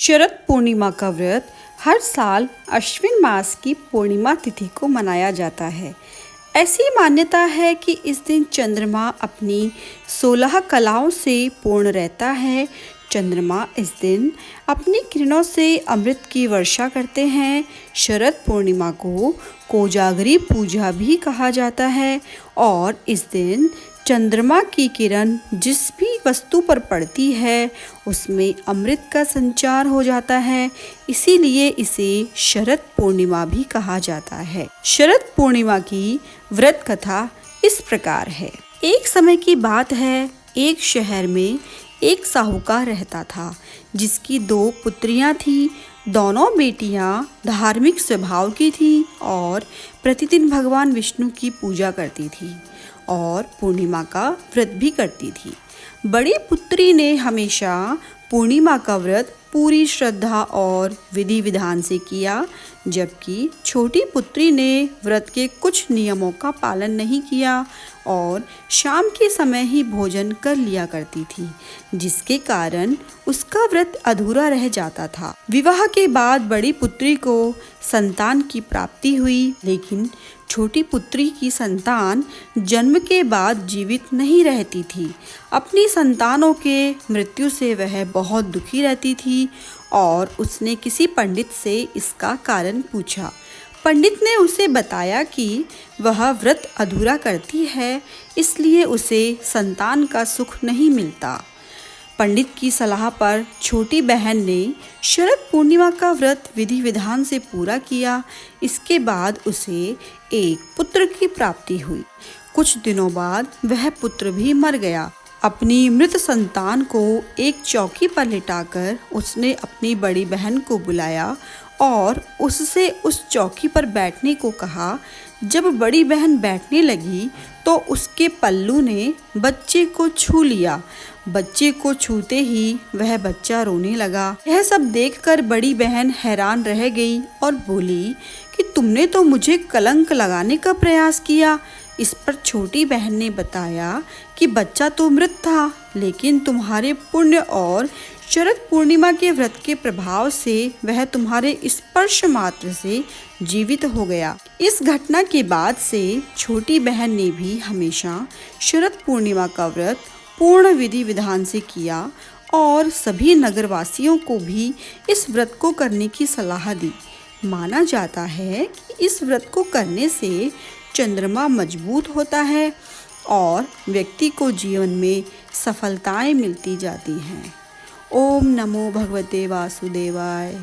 शरद पूर्णिमा का व्रत हर साल अश्विन मास की पूर्णिमा तिथि को मनाया जाता है। ऐसी मान्यता है कि इस दिन चंद्रमा अपनी 16 कलाओं से पूर्ण रहता है। चंद्रमा इस दिन अपनी किरणों से अमृत की वर्षा करते हैं। शरद पूर्णिमा को कोजागरी पूजा भी कहा जाता है और इस दिन चंद्रमा की किरण जिस भी वस्तु पर पड़ती है उसमें अमृत का संचार हो जाता है, इसीलिए इसे शरद पूर्णिमा भी कहा जाता है। शरद पूर्णिमा की व्रत कथा इस प्रकार है। एक समय की बात है, एक शहर में एक साहूकार रहता था जिसकी 2 पुत्रियां थीं। दोनों बेटियां धार्मिक स्वभाव की थीं और प्रतिदिन भगवान विष्णु की पूजा करती थीं और पूर्णिमा का व्रत भी करती थी। बड़ी पुत्री ने हमेशा पूर्णिमा का व्रत पूरी श्रद्धा और विधि विधान से किया, जबकि छोटी पुत्री ने व्रत के कुछ नियमों का पालन नहीं किया और शाम के समय ही भोजन कर लिया करती थी, जिसके कारण उसका व्रत अधूरा रह जाता था। विवाह के बाद बड़ी पुत्री को संतान की प्राप्ति हुई, लेकिन छोटी पुत्री की संतान जन्म के बाद जीवित नहीं रहती थी। अपनी संतानों के मृत्यु से वह बहुत दुखी रहती थी और उसने किसी पंडित से इसका कारण पूछा। पंडित ने उसे बताया कि वह व्रत अधूरा करती है, इसलिए उसे संतान का सुख नहीं मिलता। पंडित की सलाह पर छोटी बहन ने शरद पूर्णिमा का व्रत विधि विधान से पूरा किया। इसके बाद उसे एक पुत्र की प्राप्ति हुई। कुछ दिनों बाद वह पुत्र भी मर गया। अपनी मृत संतान को एक चौकी पर लिटाकर उसने अपनी बड़ी बहन को बुलाया और उससे उस चौकी पर बैठने को कहा। जब बड़ी बहन बैठने लगी तो उसके पल्लू ने बच्चे को छू लिया। बच्चे को छूते ही वह बच्चा रोने लगा। यह सब देखकर बड़ी बहन हैरान रह गई और बोली कि तुमने तो मुझे कलंक लगाने का प्रयास किया। इस पर छोटी बहन ने बताया कि बच्चा तो मृत था, लेकिन तुम्हारे पुण्य और शरद पूर्णिमा के व्रत के प्रभाव से वह तुम्हारे स्पर्श मात्र से जीवित हो गया। इस घटना के बाद से छोटी बहन ने भी हमेशा शरद पूर्णिमा का व्रत पूर्ण विधि विधान से किया और सभी नगरवासियों को भी इस व्रत को करने की सलाह दी। माना जाता है कि इस व्रत को करने से चंद्रमा मजबूत होता है और व्यक्ति को जीवन में सफलताएं मिलती जाती हैं। ओम नमो भगवते वासुदेवाय।